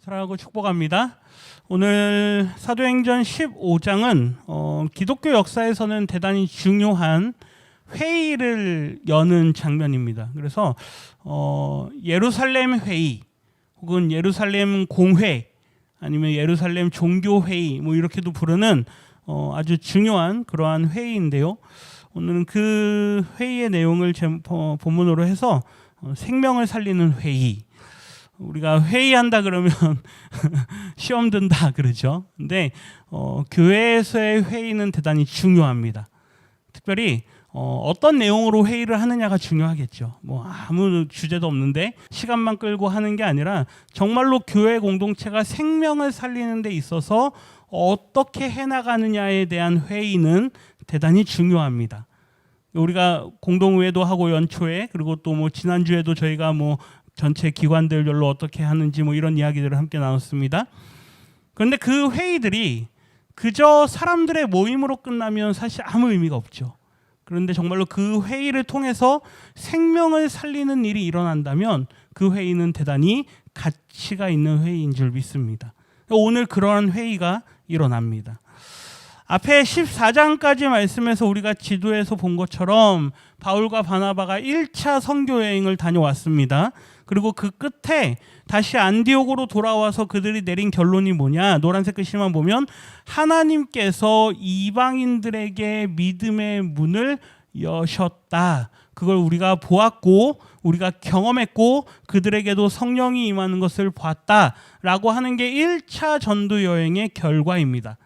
사랑하고 축복합니다. 오늘 사도행전 15장은 기독교 역사에서는 대단히 중요한 회의를 여는 장면입니다. 그래서 예루살렘 회의 혹은 예루살렘 공회 아니면 예루살렘 종교회의 뭐 이렇게도 부르는 아주 중요한 그러한 회의인데요. 오늘은 그 회의의 내용을 본문으로 해서 생명을 살리는 회의. 우리가 회의한다 그러면 시험 든다 그러죠. 근데 교회에서의 회의는 대단히 중요합니다. 특별히 어떤 내용으로 회의를 하느냐가 중요하겠죠. 뭐 아무 주제도 없는데 시간만 끌고 하는 게 아니라 정말로 교회 공동체가 생명을 살리는 데 있어서 어떻게 해나가느냐에 대한 회의는 대단히 중요합니다. 우리가 공동회의도 하고 연초에 그리고 또 뭐 지난주에도 저희가 뭐 전체 기관들별로 어떻게 하는지 뭐 이런 이야기들을 함께 나눴습니다. 그런데 그 회의들이 그저 사람들의 모임으로 끝나면 사실 아무 의미가 없죠. 그런데 정말로 그 회의를 통해서 생명을 살리는 일이 일어난다면 그 회의는 대단히 가치가 있는 회의인 줄 믿습니다. 오늘 그러한 회의가 일어납니다. 앞에 14장까지 말씀에서 우리가 지도에서 본 것처럼 바울과 바나바가 1차 선교 여행을 다녀왔습니다. 그리고 그 끝에 다시 안디옥으로 돌아와서 그들이 내린 결론이 뭐냐? 노란색 글씨만 보면 하나님께서 이방인들에게 믿음의 문을 여셨다. 그걸 우리가 보았고 우리가 경험했고 그들에게도 성령이 임하는 것을 봤다라고 하는 게 1차 전도 여행의 결과입니다.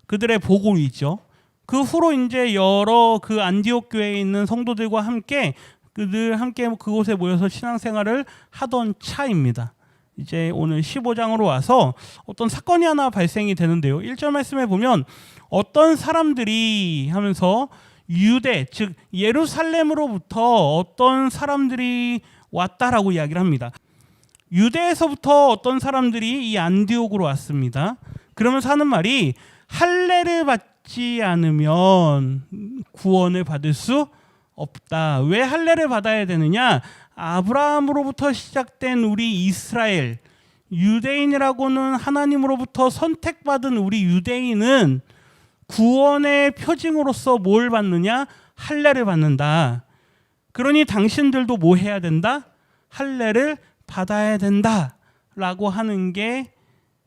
그들의 보고이죠. 그 후로 이제 여러 그 안디옥 교회에 있는 성도들과 함께 그들 함께 그곳에 모여서 신앙생활을 하던 차입니다. 이제 오늘 15장으로 와서 어떤 사건이 하나 발생이 되는데요. 1절 말씀에 보면 어떤 사람들이 하면서 유대 즉 예루살렘으로부터 어떤 사람들이 왔다라고 이야기를 합니다. 유대에서부터 어떤 사람들이 이 안디옥으로 왔습니다. 그러면서 하는 말이 할례를 받지 않으면 구원을 받을 수 없다. 왜 할례를 받아야 되느냐? 아브라함으로부터 시작된 우리 이스라엘, 유대인이라고는 하나님으로부터 선택받은 우리 유대인은 구원의 표징으로서 뭘 받느냐? 할례를 받는다. 그러니 당신들도 뭐 해야 된다? 할례를 받아야 된다라고 하는 게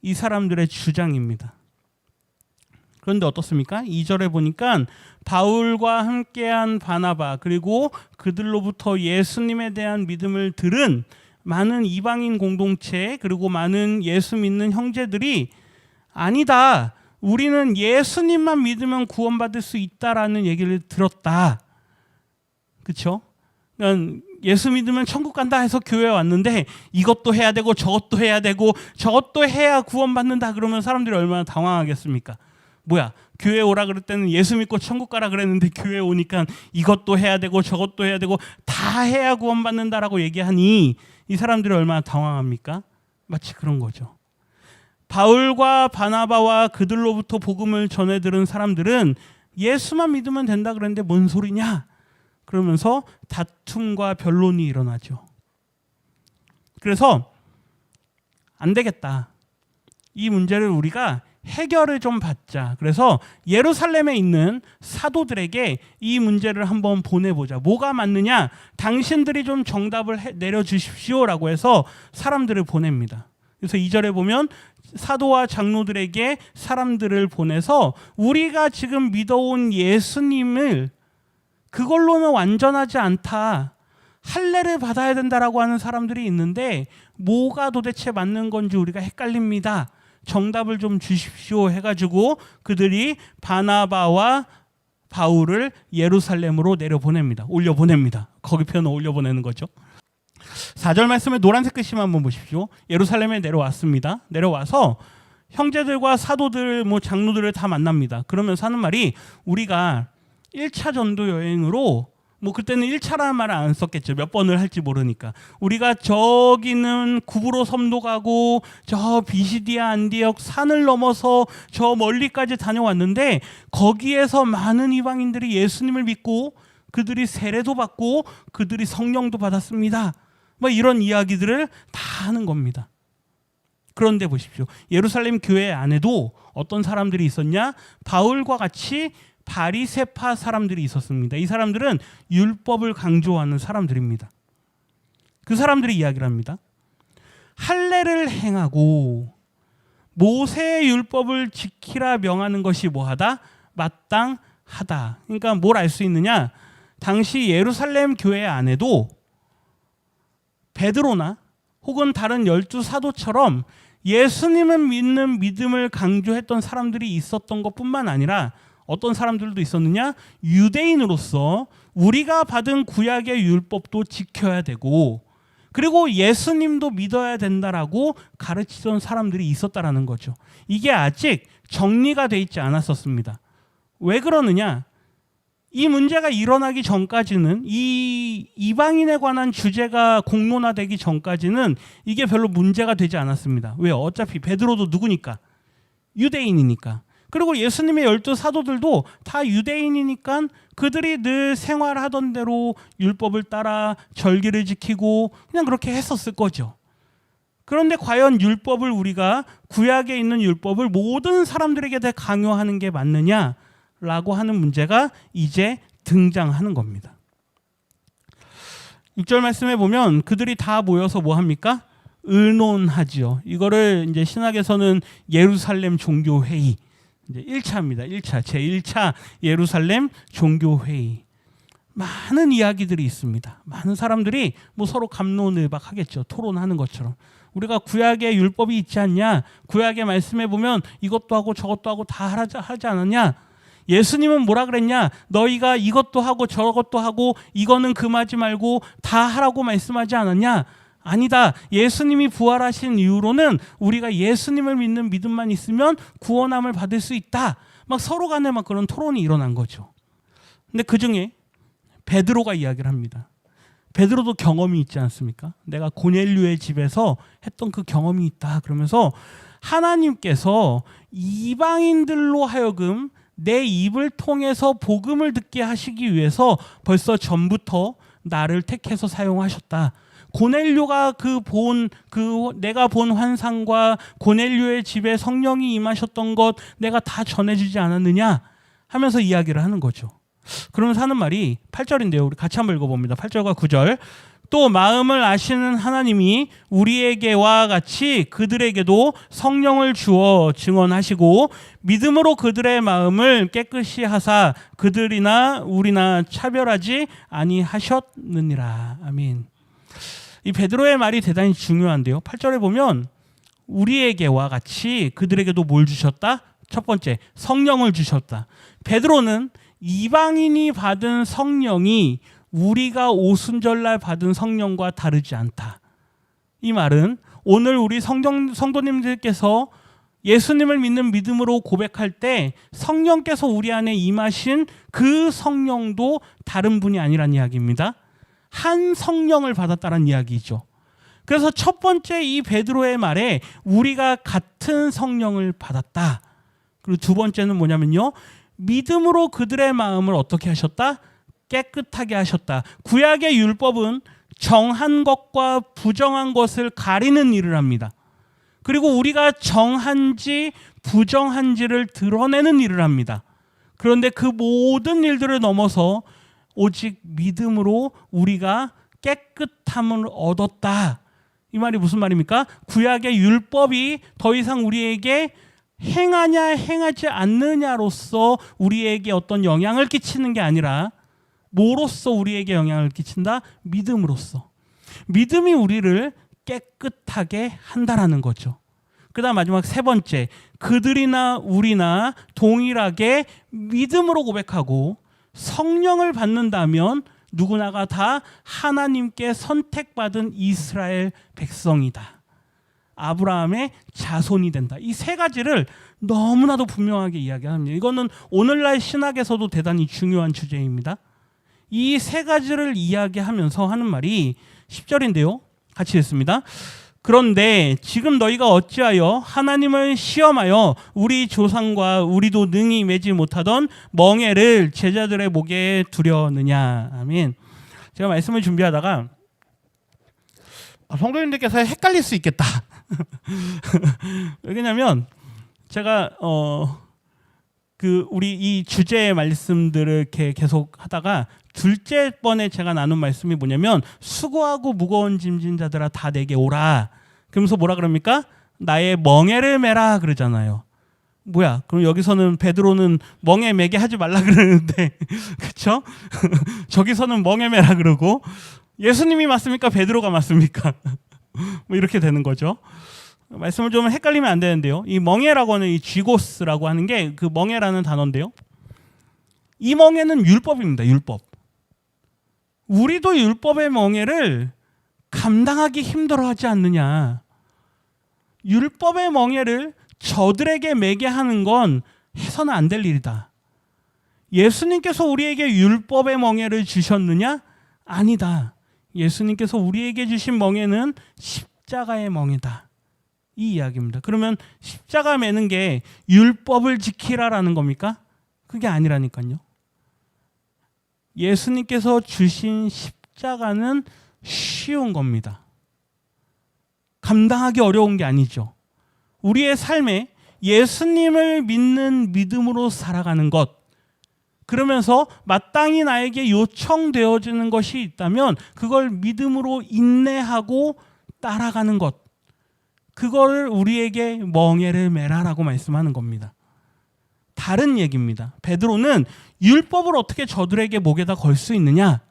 이 사람들의 주장입니다. 그런데 어떻습니까? 2절에 보니까 바울과 함께한 바나바 그리고 그들로부터 예수님에 대한 믿음을 들은 많은 이방인 공동체 그리고 많은 예수 믿는 형제들이 아니다. 우리는 예수님만 믿으면 구원받을 수 있다라는 얘기를 들었다. 그렇죠? 그러니까 예수 믿으면 천국 간다 해서 교회에 왔는데 이것도 해야 되고 저것도 해야 되고 저것도 해야 구원받는다 그러면 사람들이 얼마나 당황하겠습니까? 뭐야? 교회 오라 그럴 때는 예수 믿고 천국 가라 그랬는데 교회 오니까 이것도 해야 되고 저것도 해야 되고 다 해야 구원받는다라고 얘기하니 이 사람들이 얼마나 당황합니까? 마치 그런 거죠. 바울과 바나바와 그들로부터 복음을 전해 들은 사람들은 예수만 믿으면 된다 그랬는데 뭔 소리냐? 그러면서 다툼과 변론이 일어나죠. 그래서 안 되겠다. 이 문제를 우리가 해결을 좀 받자. 그래서 예루살렘에 있는 사도들에게 이 문제를 한번 보내보자. 뭐가 맞느냐? 당신들이 좀 정답을 내려주십시오라고 해서 사람들을 보냅니다. 그래서 2절에 보면 사도와 장로들에게 사람들을 보내서 우리가 지금 믿어온 예수님을 그걸로는 완전하지 않다. 할례를 받아야 된다라고 하는 사람들이 있는데 뭐가 도대체 맞는 건지 우리가 헷갈립니다. 정답을 좀 주십시오 해가지고 그들이 바나바와 바울을 예루살렘으로 내려보냅니다. 올려보냅니다. 거기 표현은 올려보내는 거죠. 4절 말씀에 노란색 글씨만 한번 보십시오. 예루살렘에 내려왔습니다. 내려와서 형제들과 사도들, 장로들을 다 만납니다. 그러면서 하는 말이 우리가 1차 전도 여행으로 그때는 1차라는 말을 안 썼겠죠. 몇 번을 할지 모르니까. 우리가 저기는 구브로 섬도 가고 저 비시디아 안디옥 산을 넘어서 저 멀리까지 다녀왔는데 거기에서 많은 이방인들이 예수님을 믿고 그들이 세례도 받고 그들이 성령도 받았습니다. 이런 이야기들을 다 하는 겁니다. 그런데 보십시오. 예루살렘 교회 안에도 어떤 사람들이 있었냐? 바울과 같이 바리새파 사람들이 있었습니다. 이 사람들은 율법을 강조하는 사람들입니다. 그 사람들이 이야기를 합니다. 할례를 행하고 모세의 율법을 지키라 명하는 것이 뭐하다? 마땅하다. 그러니까 뭘 알 수 있느냐? 당시 예루살렘 교회 안에도 베드로나 혹은 다른 12사도처럼 예수님을 믿는 믿음을 강조했던 사람들이 있었던 것뿐만 아니라 어떤 사람들도 있었느냐? 유대인으로서 우리가 받은 구약의 율법도 지켜야 되고 그리고 예수님도 믿어야 된다라고 가르치던 사람들이 있었다라는 거죠. 이게 아직 정리가 돼 있지 않았었습니다. 왜 그러느냐? 이 문제가 일어나기 전까지는 이 이방인에 관한 주제가 공론화되기 전까지는 이게 별로 문제가 되지 않았습니다. 왜? 어차피 베드로도 누구니까? 유대인이니까. 그리고 예수님의 12사도들도 다 유대인이니까 그들이 늘 생활하던 대로 율법을 따라 절기를 지키고 그냥 그렇게 했었을 거죠. 그런데 과연 율법을 우리가 구약에 있는 율법을 모든 사람들에게 다 강요하는 게 맞느냐라고 하는 문제가 이제 등장하는 겁니다. 6절 말씀에 보면 그들이 다 모여서 뭐 합니까? 의논하지요. 이거를 이제 신학에서는 예루살렘 종교회의 이제 1차입니다. 1차, 제1차 예루살렘 종교회의. 많은 이야기들이 있습니다. 많은 사람들이 뭐 서로 갑론을박하겠죠. 토론하는 것처럼. 우리가 구약에 율법이 있지 않냐? 구약의 말씀에 보면 이것도 하고 저것도 하고 다 하지 않았냐? 예수님은 뭐라 그랬냐? 너희가 이것도 하고 저것도 하고 이거는 금하지 말고 다 하라고 말씀하지 않았냐? 아니다. 예수님이 부활하신 이후로는 우리가 예수님을 믿는 믿음만 있으면 구원함을 받을 수 있다. 막 서로 간에 막 그런 토론이 일어난 거죠. 근데 그 중에 베드로가 이야기를 합니다. 베드로도 경험이 있지 않습니까? 내가 고넬료의 집에서 했던 그 경험이 있다. 그러면서 하나님께서 이방인들로 하여금 내 입을 통해서 복음을 듣게 하시기 위해서 벌써 전부터 나를 택해서 사용하셨다. 고넬료가 내가 본 환상과 고넬료의 집에 성령이 임하셨던 것 내가 다 전해주지 않았느냐 하면서 이야기를 하는 거죠. 그러면서 하는 말이 8절인데요. 우리 같이 한번 읽어봅니다. 8절과 9절. 또 마음을 아시는 하나님이 우리에게와 같이 그들에게도 성령을 주어 증언하시고 믿음으로 그들의 마음을 깨끗이 하사 그들이나 우리나 차별하지 아니하셨느니라. 아멘. 이 베드로의 말이 대단히 중요한데요. 8절에 보면 우리에게와 같이 그들에게도 뭘 주셨다? 첫 번째, 성령을 주셨다. 베드로는 이방인이 받은 성령이 우리가 오순절날 받은 성령과 다르지 않다. 이 말은 오늘 우리 성도님들께서 예수님을 믿는 믿음으로 고백할 때 성령께서 우리 안에 임하신 그 성령도 다른 분이 아니란 이야기입니다. 한 성령을 받았다는 이야기죠. 그래서 첫 번째 이 베드로의 말에 우리가 같은 성령을 받았다. 그리고 두 번째는 뭐냐면요. 믿음으로 그들의 마음을 어떻게 하셨다? 깨끗하게 하셨다. 구약의 율법은 정한 것과 부정한 것을 가리는 일을 합니다. 그리고 우리가 정한지 부정한지를 드러내는 일을 합니다. 그런데 그 모든 일들을 넘어서 오직 믿음으로 우리가 깨끗함을 얻었다. 이 말이 무슨 말입니까? 구약의 율법이 더 이상 우리에게 행하냐 행하지 않느냐로서 우리에게 어떤 영향을 끼치는 게 아니라 뭐로써 우리에게 영향을 끼친다? 믿음으로써. 믿음이 우리를 깨끗하게 한다라는 거죠. 그 다음 마지막 세 번째, 그들이나 우리나 동일하게 믿음으로 고백하고 성령을 받는다면 누구나가 다 하나님께 선택받은 이스라엘 백성이다. 아브라함의 자손이 된다. 이 세 가지를 너무나도 분명하게 이야기합니다. 이거는 오늘날 신학에서도 대단히 중요한 주제입니다. 이 세 가지를 이야기하면서 하는 말이 10절인데요. 같이 읽습니다. 그런데 지금 너희가 어찌하여 하나님을 시험하여 우리 조상과 우리도 능히 매지 못하던 멍에를 제자들의 목에 두려느냐. 아멘. 제가 말씀을 준비하다가 성도님들께서 헷갈릴 수 있겠다. 왜냐면 제가 우리 이 주제의 말씀들을 이렇게 계속 하다가 둘째 번에 제가 나눈 말씀이 뭐냐면 수고하고 무거운 짐진 자들아 다 내게 오라. 그러면서 뭐라 그럽니까? 나의 멍에를 메라 그러잖아요. 뭐야? 그럼 여기서는 베드로는 멍에 매게 하지 말라 그러는데 그렇죠? 저기서는 멍에 매라 그러고 예수님이 맞습니까? 베드로가 맞습니까? 뭐 이렇게 되는 거죠. 말씀을 좀 헷갈리면 안 되는데요. 이 멍에라고 하는 이 쥐고스라고 하는 게 그 멍에라는 단어인데요. 이 멍에는 율법입니다. 율법. 우리도 율법의 멍에를 감당하기 힘들어하지 않느냐. 율법의 멍에를 저들에게 매게 하는 건 해서는 안 될 일이다. 예수님께서 우리에게 율법의 멍에를 주셨느냐? 아니다. 예수님께서 우리에게 주신 멍에는 십자가의 멍에다. 이 이야기입니다. 그러면 십자가 매는 게 율법을 지키라라는 겁니까? 그게 아니라니까요. 예수님께서 주신 십자가는 쉬운 겁니다. 감당하기 어려운 게 아니죠. 우리의 삶에 예수님을 믿는 믿음으로 살아가는 것, 그러면서 마땅히 나에게 요청되어지는 것이 있다면 그걸 믿음으로 인내하고 따라가는 것, 그걸 우리에게 멍에를 메라라고 말씀하는 겁니다. 다른 얘기입니다. 베드로는 율법을 어떻게 저들에게 목에다 걸 수 있느냐?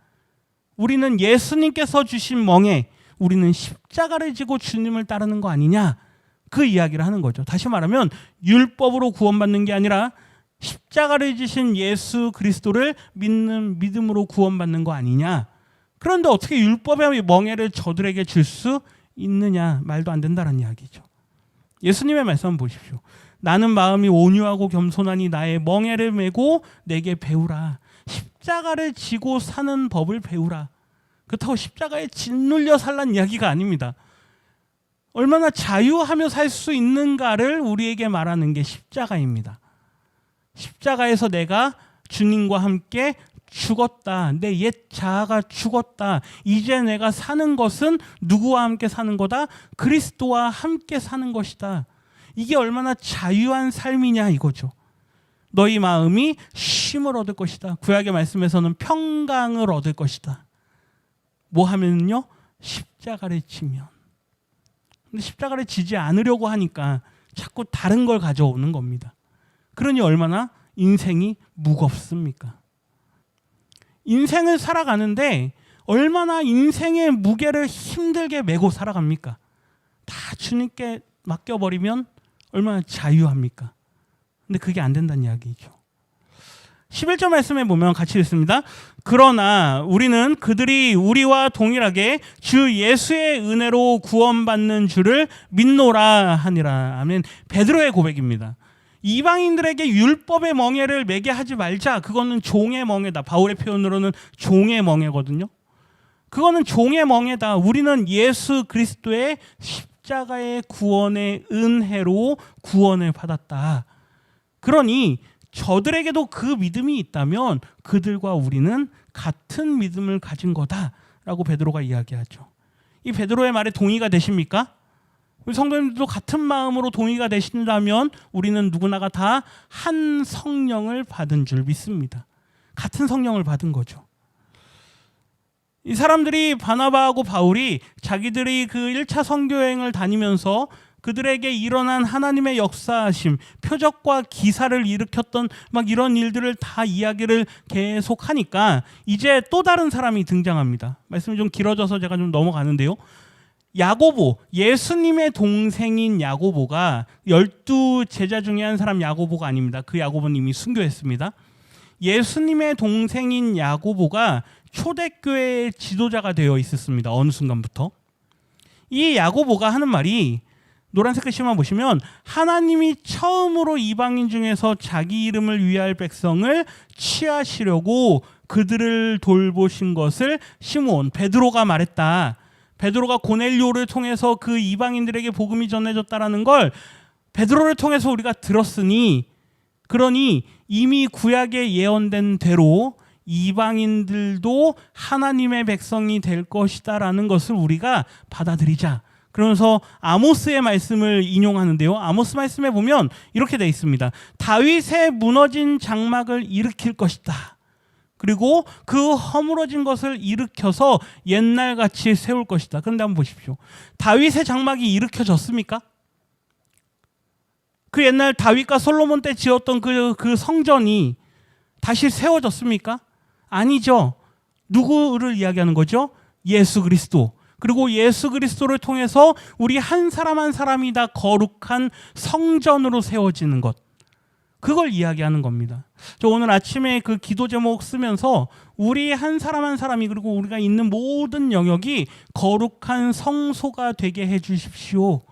우리는 예수님께서 주신 멍에, 우리는 십자가를 지고 주님을 따르는 거 아니냐? 그 이야기를 하는 거죠. 다시 말하면 율법으로 구원받는 게 아니라 십자가를 지신 예수 그리스도를 믿는 믿음으로 구원받는 거 아니냐? 그런데 어떻게 율법의 멍에를 저들에게 줄 수 있느냐? 말도 안 된다는 이야기죠. 예수님의 말씀 한번 보십시오. 나는 마음이 온유하고 겸손하니 나의 멍에를 메고 내게 배우라. 십자가를 지고 사는 법을 배우라. 그렇다고 십자가에 짓눌려 살란 이야기가 아닙니다. 얼마나 자유하며 살 수 있는가를 우리에게 말하는 게 십자가입니다. 십자가에서 내가 주님과 함께 죽었다. 내 옛 자아가 죽었다. 이제 내가 사는 것은 누구와 함께 사는 거다? 그리스도와 함께 사는 것이다. 이게 얼마나 자유한 삶이냐 이거죠. 너희 마음이 쉼을 얻을 것이다. 구약의 말씀에서는 평강을 얻을 것이다. 뭐 하면요? 십자가를 지면. 근데 십자가를 지지 않으려고 하니까 자꾸 다른 걸 가져오는 겁니다. 그러니 얼마나 인생이 무겁습니까? 인생을 살아가는데 얼마나 인생의 무게를 힘들게 메고 살아갑니까? 다 주님께 맡겨버리면 얼마나 자유합니까? 근데 그게 안 된다는 이야기죠. 11절 말씀에 보면 같이 읽습니다. 그러나 우리는 그들이 우리와 동일하게 주 예수의 은혜로 구원받는 줄을 믿노라 하니라. 아멘. 베드로의 고백입니다. 이방인들에게 율법의 멍에를 매게 하지 말자. 그거는 종의 멍에다. 바울의 표현으로는 종의 멍에거든요. 그거는 종의 멍에다. 우리는 예수 그리스도의 십자가의 구원의 은혜로 구원을 받았다. 그러니 저들에게도 그 믿음이 있다면 그들과 우리는 같은 믿음을 가진 거다라고 베드로가 이야기하죠. 이 베드로의 말에 동의가 되십니까? 우리 성도님들도 같은 마음으로 동의가 되신다면 우리는 누구나가 다 한 성령을 받은 줄 믿습니다. 같은 성령을 받은 거죠. 이 사람들이 바나바하고 바울이 자기들이 그 1차 선교여행을 다니면서 그들에게 일어난 하나님의 역사하심, 표적과 기사를 일으켰던 막 이런 일들을 다 이야기를 계속하니까 이제 또 다른 사람이 등장합니다. 말씀이 좀 길어져서 제가 좀 넘어가는데요. 야고보, 예수님의 동생인 야고보가 12제자 중에 한 사람 야고보가 아닙니다. 그 야고보는 이미 순교했습니다. 예수님의 동생인 야고보가 초대교회의 지도자가 되어 있었습니다. 어느 순간부터. 이 야고보가 하는 말이 노란색 글씨만 보시면 하나님이 처음으로 이방인 중에서 자기 이름을 위할 백성을 취하시려고 그들을 돌보신 것을 시므온, 베드로가 말했다. 베드로가 고넬료를 통해서 그 이방인들에게 복음이 전해졌다라는 걸 베드로를 통해서 우리가 들었으니 그러니 이미 구약에 예언된 대로 이방인들도 하나님의 백성이 될 것이다라는 것을 우리가 받아들이자. 그러면서 아모스의 말씀을 인용하는데요. 아모스 말씀에 보면 이렇게 되어 있습니다. 다윗의 무너진 장막을 일으킬 것이다. 그리고 그 허물어진 것을 일으켜서 옛날같이 세울 것이다. 그런데 한번 보십시오. 다윗의 장막이 일으켜졌습니까? 그 옛날 다윗과 솔로몬 때 지었던 그 성전이 다시 세워졌습니까? 아니죠. 누구를 이야기하는 거죠? 예수 그리스도. 그리고 예수 그리스도를 통해서 우리 한 사람 한 사람이 다 거룩한 성전으로 세워지는 것. 그걸 이야기하는 겁니다. 저 오늘 아침에 그 기도 제목 쓰면서 우리 한 사람 한 사람이 그리고 우리가 있는 모든 영역이 거룩한 성소가 되게 해 주십시오.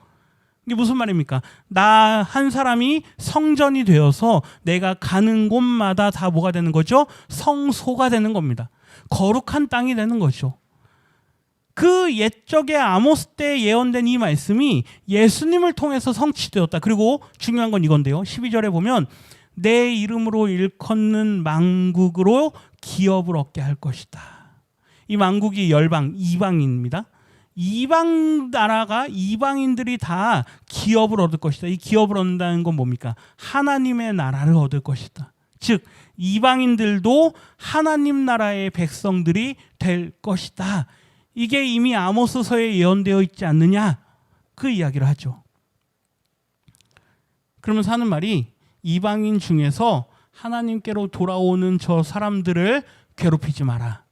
이게 무슨 말입니까? 나 한 사람이 성전이 되어서 내가 가는 곳마다 다 뭐가 되는 거죠? 성소가 되는 겁니다. 거룩한 땅이 되는 거죠. 그 옛적의 아모스 때 예언된 이 말씀이 예수님을 통해서 성취되었다. 그리고 중요한 건 이건데요. 12절에 보면 내 이름으로 일컫는 만국으로 기업을 얻게 할 것이다. 이 만국이 열방, 이방인입니다. 이방 나라가 이방인들이 다 기업을 얻을 것이다. 이 기업을 얻는다는 건 뭡니까? 하나님의 나라를 얻을 것이다. 즉 이방인들도 하나님 나라의 백성들이 될 것이다. 이게 이미 아모스서에 예언되어 있지 않느냐? 그 이야기를 하죠. 그러면서 하는 말이 이방인 중에서 하나님께로 돌아오는 저 사람들을 괴롭히지 마라.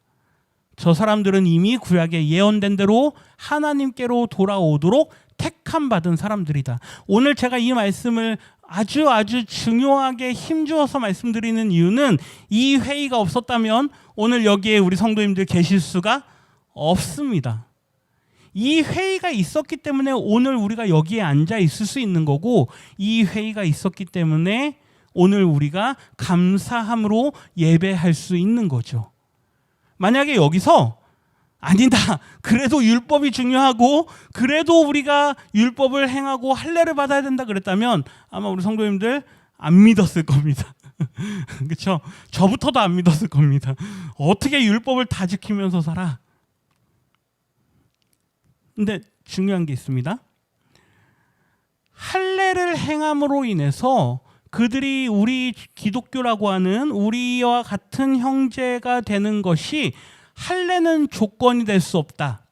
저 사람들은 이미 구약에 예언된 대로 하나님께로 돌아오도록 택함 받은 사람들이다. 오늘 제가 이 말씀을 아주 중요하게 힘주어서 말씀드리는 이유는 이 회의가 없었다면 오늘 여기에 우리 성도님들 계실 수가 없습니다. 이 회의가 있었기 때문에 오늘 우리가 여기에 앉아 있을 수 있는 거고, 이 회의가 있었기 때문에 오늘 우리가 감사함으로 예배할 수 있는 거죠. 만약에 여기서 아니다, 그래도 율법이 중요하고 그래도 우리가 율법을 행하고 할례를 받아야 된다 그랬다면 아마 우리 성도님들 안 믿었을 겁니다. 그렇죠? 저부터도 안 믿었을 겁니다. 어떻게 율법을 다 지키면서 살아? 근데 중요한 게 있습니다. 할례를 행함으로 인해서 그들이 우리 기독교라고 하는 우리와 같은 형제가 되는 것이 할례는 조건이 될 수 없다.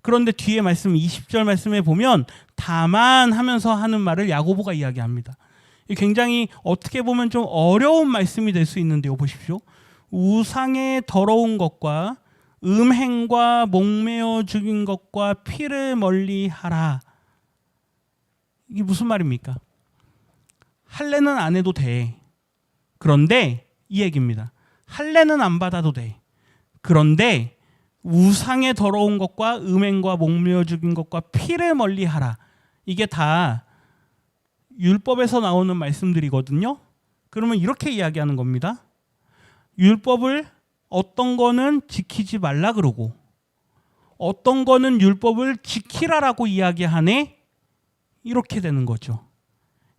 그런데 뒤에 말씀 20절 말씀에 보면 다만 하면서 하는 말을 야고보가 이야기합니다. 굉장히 어떻게 보면 좀 어려운 말씀이 될 수 있는데요. 보십시오. 우상의 더러운 것과 음행과 목매어 죽인 것과 피를 멀리하라. 이게 무슨 말입니까? 할례는 안 해도 돼. 그런데 이 얘기입니다. 할례는 안 받아도 돼. 그런데 우상의 더러운 것과 음행과 목매어 죽인 것과 피를 멀리하라. 이게 다 율법에서 나오는 말씀들이거든요. 그러면 이렇게 이야기하는 겁니다. 율법을 어떤 거는 지키지 말라 그러고 어떤 거는 율법을 지키라라고 이야기하네. 이렇게 되는 거죠.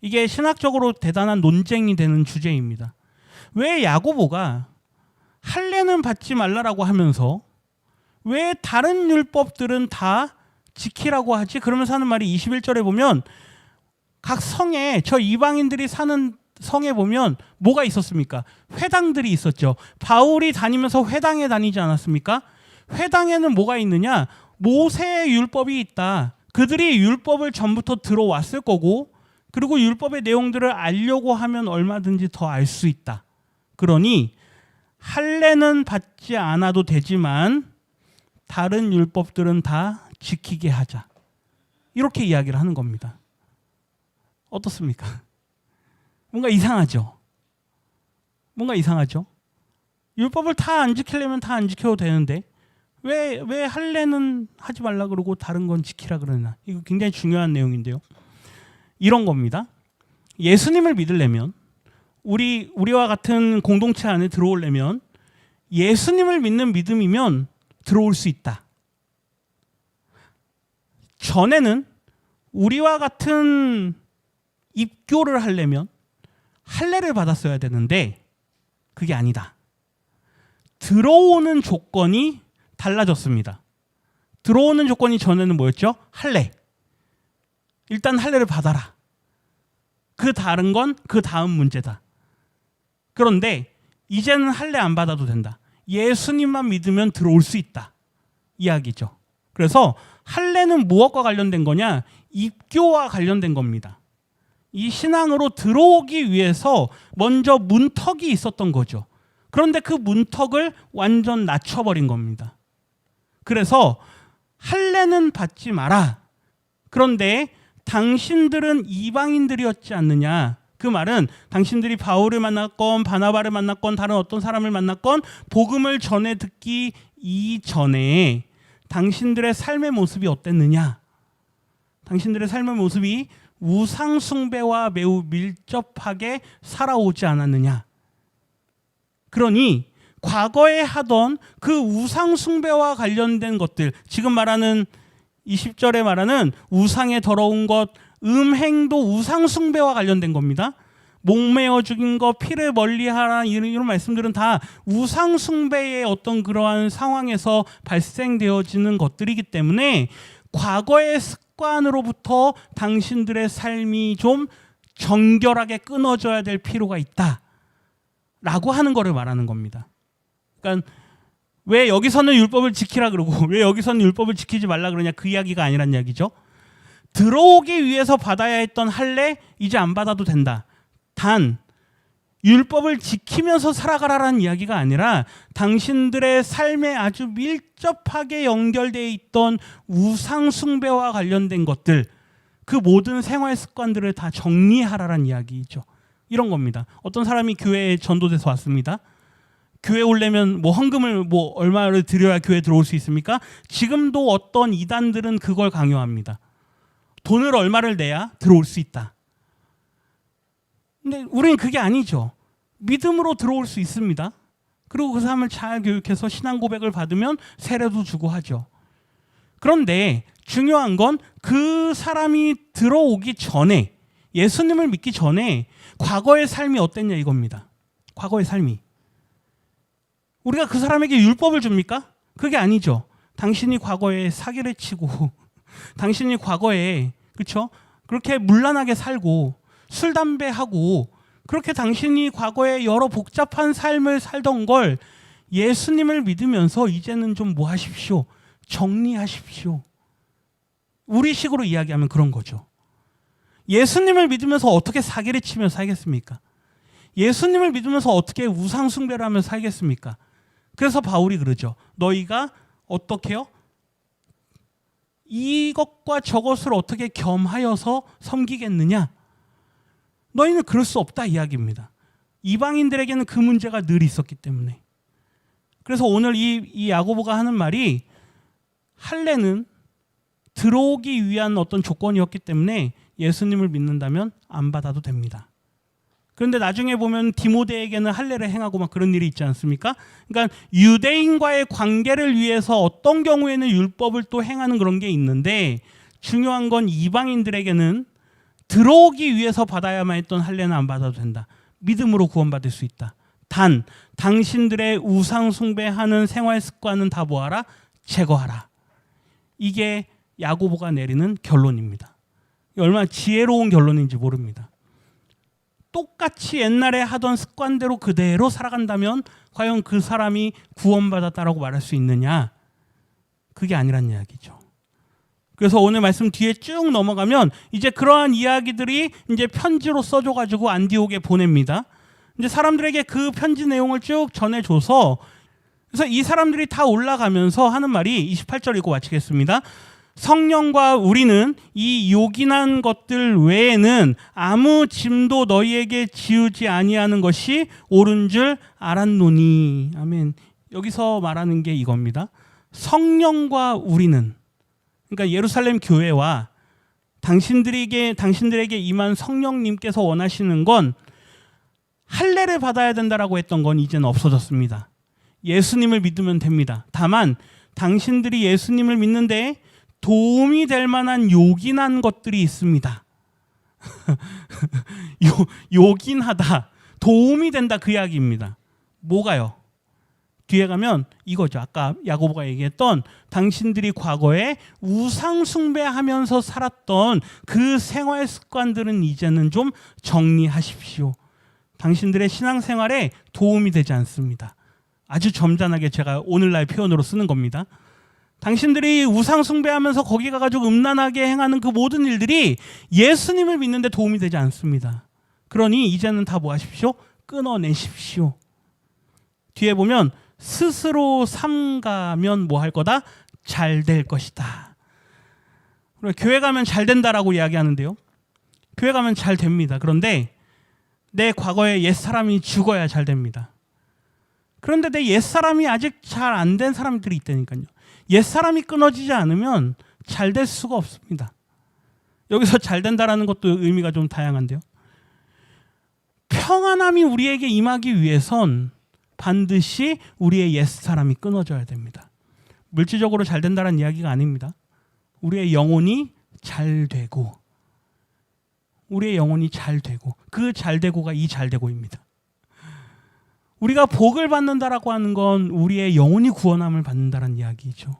이게 신학적으로 대단한 논쟁이 되는 주제입니다. 왜 야고보가 할례는 받지 말라라고 하면서 왜 다른 율법들은 다 지키라고 하지? 그러면서 하는 말이 21절에 보면 각 성에 저 이방인들이 사는 성에 보면 뭐가 있었습니까? 회당들이 있었죠. 바울이 다니면서 회당에 다니지 않았습니까? 회당에는 뭐가 있느냐? 모세의 율법이 있다. 그들이 율법을 전부터 들어왔을 거고 그리고 율법의 내용들을 알려고 하면 얼마든지 더 알 수 있다. 그러니 할례는 받지 않아도 되지만 다른 율법들은 다 지키게 하자. 이렇게 이야기를 하는 겁니다. 어떻습니까? 뭔가 이상하죠? 뭔가 이상하죠? 율법을 다 안 지키려면 다 안 지켜도 되는데 왜 할례는 하지 말라 그러고 다른 건 지키라 그러나? 이거 굉장히 중요한 내용인데요. 이런 겁니다. 예수님을 믿으려면 우리와 같은 공동체 안에 들어오려면 예수님을 믿는 믿음이면 들어올 수 있다. 전에는 우리와 같은 입교를 하려면 할례를 받았어야 되는데 그게 아니다. 들어오는 조건이 달라졌습니다. 들어오는 조건이 전에는 뭐였죠? 할례. 일단 할례를 받아라. 그 다른 건 그 다음 문제다. 그런데 이제는 할례 안 받아도 된다. 예수님만 믿으면 들어올 수 있다. 이야기죠. 그래서 할례는 무엇과 관련된 거냐? 입교와 관련된 겁니다. 이 신앙으로 들어오기 위해서 먼저 문턱이 있었던 거죠. 그런데 그 문턱을 완전 낮춰버린 겁니다. 그래서 할례는 받지 마라. 그런데 당신들은 이방인들이었지 않느냐. 그 말은 당신들이 바울을 만났건 바나바를 만났건 다른 어떤 사람을 만났건 복음을 전해 듣기 이전에 당신들의 삶의 모습이 어땠느냐. 당신들의 삶의 모습이 우상 숭배와 매우 밀접하게 살아오지 않았느냐. 그러니 과거에 하던 그 우상 숭배와 관련된 것들, 지금 말하는 20절에 말하는 우상의 더러운 것, 음행도 우상 숭배와 관련된 겁니다. 목매어 죽인 것, 피를 멀리하라, 이런 말씀들은 다 우상 숭배의 어떤 그러한 상황에서 발생되어지는 것들이기 때문에 과거의 습관으로부터 당신들의 삶이 좀 정결하게 끊어져야 될 필요가 있다 라고 하는 것을 말하는 겁니다. 그러니까 왜 여기서는 율법을 지키라 그러고 왜 여기서는 율법을 지키지 말라 그러냐, 그 이야기가 아니란 이야기죠. 들어오기 위해서 받아야 했던 할례 이제 안 받아도 된다. 단 율법을 지키면서 살아가라라는 이야기가 아니라 당신들의 삶에 아주 밀접하게 연결되어 있던 우상 숭배와 관련된 것들, 그 모든 생활 습관들을 다 정리하라라는 이야기죠. 이런 겁니다. 어떤 사람이 교회에 전도돼서 왔습니다. 교회 오려면 뭐 헌금을 뭐 얼마를 드려야 교회에 들어올 수 있습니까? 지금도 어떤 이단들은 그걸 강요합니다. 돈을 얼마를 내야 들어올 수 있다. 근데 우리는 그게 아니죠. 믿음으로 들어올 수 있습니다. 그리고 그 사람을 잘 교육해서 신앙 고백을 받으면 세례도 주고 하죠. 그런데 중요한 건 그 사람이 들어오기 전에, 예수님을 믿기 전에 과거의 삶이 어땠냐 이겁니다. 과거의 삶이. 우리가 그 사람에게 율법을 줍니까? 그게 아니죠. 당신이 과거에 사기를 치고 당신이 과거에, 그렇죠? 그렇게 문란하게 살고 술, 담배 하고 그렇게 당신이 과거에 여러 복잡한 삶을 살던 걸 예수님을 믿으면서 이제는 좀 뭐 하십시오. 정리하십시오. 우리식으로 이야기하면 그런 거죠. 예수님을 믿으면서 어떻게 사기를 치며 살겠습니까? 예수님을 믿으면서 어떻게 우상 숭배를 하며 살겠습니까? 그래서 바울이 그러죠. 너희가 어떻게 해요? 이것과 저것을 어떻게 겸하여서 섬기겠느냐? 너희는 그럴 수 없다 이야기입니다. 이방인들에게는 그 문제가 늘 있었기 때문에. 그래서 오늘 이 야고보가 하는 말이 할례는 들어오기 위한 어떤 조건이었기 때문에 예수님을 믿는다면 안 받아도 됩니다. 그런데 나중에 보면 디모데에게는 할례를 행하고 막 그런 일이 있지 않습니까? 그러니까 유대인과의 관계를 위해서 어떤 경우에는 율법을 또 행하는 그런 게 있는데, 중요한 건 이방인들에게는 들어오기 위해서 받아야만 했던 할례는 안 받아도 된다. 믿음으로 구원받을 수 있다. 단 당신들의 우상 숭배하는 생활 습관은 다 뭐하라? 제거하라. 이게 야고보가 내리는 결론입니다. 얼마나 지혜로운 결론인지 모릅니다. 똑같이 옛날에 하던 습관대로 그대로 살아간다면 과연 그 사람이 구원받았다라고 말할 수 있느냐? 그게 아니란 이야기죠. 그래서 오늘 말씀 뒤에 쭉 넘어가면 이제 그러한 이야기들이 이제 편지로 써줘가지고 안디옥에 보냅니다. 이제 사람들에게 그 편지 내용을 쭉 전해줘서, 그래서 이 사람들이 다 올라가면서 하는 말이 28절 읽고 마치겠습니다. 성령과 우리는 이 요긴한 것들 외에는 아무 짐도 너희에게 지우지 아니하는 것이 옳은 줄 알았노니. 아멘. 여기서 말하는 게 이겁니다. 성령과 우리는, 그러니까 예루살렘 교회와 당신들에게 임한 성령님께서 원하시는 건 할례를 받아야 된다라고 했던 건 이제는 없어졌습니다. 예수님을 믿으면 됩니다. 다만 당신들이 예수님을 믿는데 도움이 될 만한 요긴한 것들이 있습니다. 요긴하다, 도움이 된다, 그 이야기입니다. 뭐가요? 뒤에 가면 이거죠. 아까 야고보가 얘기했던 당신들이 과거에 우상 숭배하면서 살았던 그 생활 습관들은 이제는 좀 정리하십시오. 당신들의 신앙생활에 도움이 되지 않습니다. 아주 점잖하게 제가 오늘날 표현으로 쓰는 겁니다. 당신들이 우상 숭배하면서 거기 가가지고 음란하게 행하는 그 모든 일들이 예수님을 믿는 데 도움이 되지 않습니다. 그러니 이제는 다 뭐 하십시오? 끊어내십시오. 뒤에 보면 스스로 삼가면 뭐 할 거다? 잘 될 것이다. 교회 가면 잘 된다라고 이야기하는데요. 교회 가면 잘 됩니다. 그런데 내 과거의 옛사람이 죽어야 잘 됩니다. 그런데 내 옛사람이 아직 잘 안 된 사람들이 있다니까요. 옛사람이 끊어지지 않으면 잘 될 수가 없습니다. 여기서 잘 된다라는 것도 의미가 좀 다양한데요. 평안함이 우리에게 임하기 위해선 반드시 우리의 옛사람이 끊어져야 됩니다. 물질적으로 잘 된다는 이야기가 아닙니다. 우리의 영혼이 잘 되고, 우리의 영혼이 잘 되고, 그 잘 되고가 이 잘 되고입니다. 우리가 복을 받는다라고 하는 건 우리의 영혼이 구원함을 받는다는 이야기죠.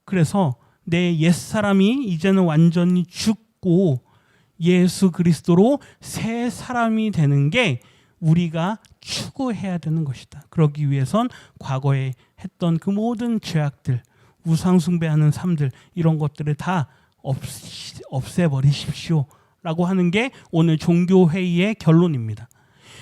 그래서 내 옛사람이 이제는 완전히 죽고 예수 그리스도로 새 사람이 되는 게 우리가 추구해야 되는 것이다. 그러기 위해선 과거에 했던 그 모든 죄악들, 우상 숭배하는 삶들, 이런 것들을 다 없애버리십시오 라고 하는 게 오늘 종교회의의 결론입니다.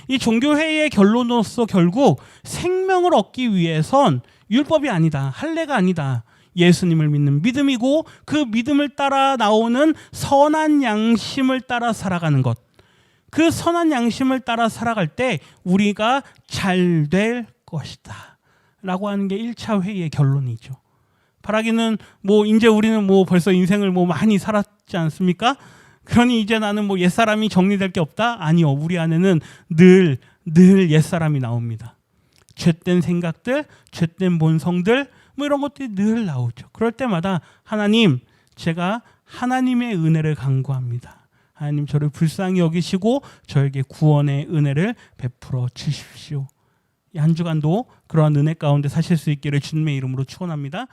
이 종교회의의 결론으로서 결국 생명을 얻기 위해선 율법이 아니다, 할례가 아니다, 예수님을 믿는 믿음이고 그 믿음을 따라 나오는 선한 양심을 따라 살아가는 것, 그 선한 양심을 따라 살아갈 때 우리가 잘 될 것이다 라고 하는 게 1차 회의의 결론이죠. 바라기는 이제 우리는 벌써 인생을 많이 살았지 않습니까? 그러니 이제 나는 옛사람이 정리될 게 없다? 아니요. 우리 안에는 늘 옛사람이 나옵니다. 죄된 생각들, 죄된 본성들, 이런 것들이 늘 나오죠. 그럴 때마다 하나님, 제가 하나님의 은혜를 간구합니다. 하나님, 저를 불쌍히 여기시고 저에게 구원의 은혜를 베풀어 주십시오. 이 한 주간도 그러한 은혜 가운데 사실 수 있기를 주님의 이름으로 축원합니다.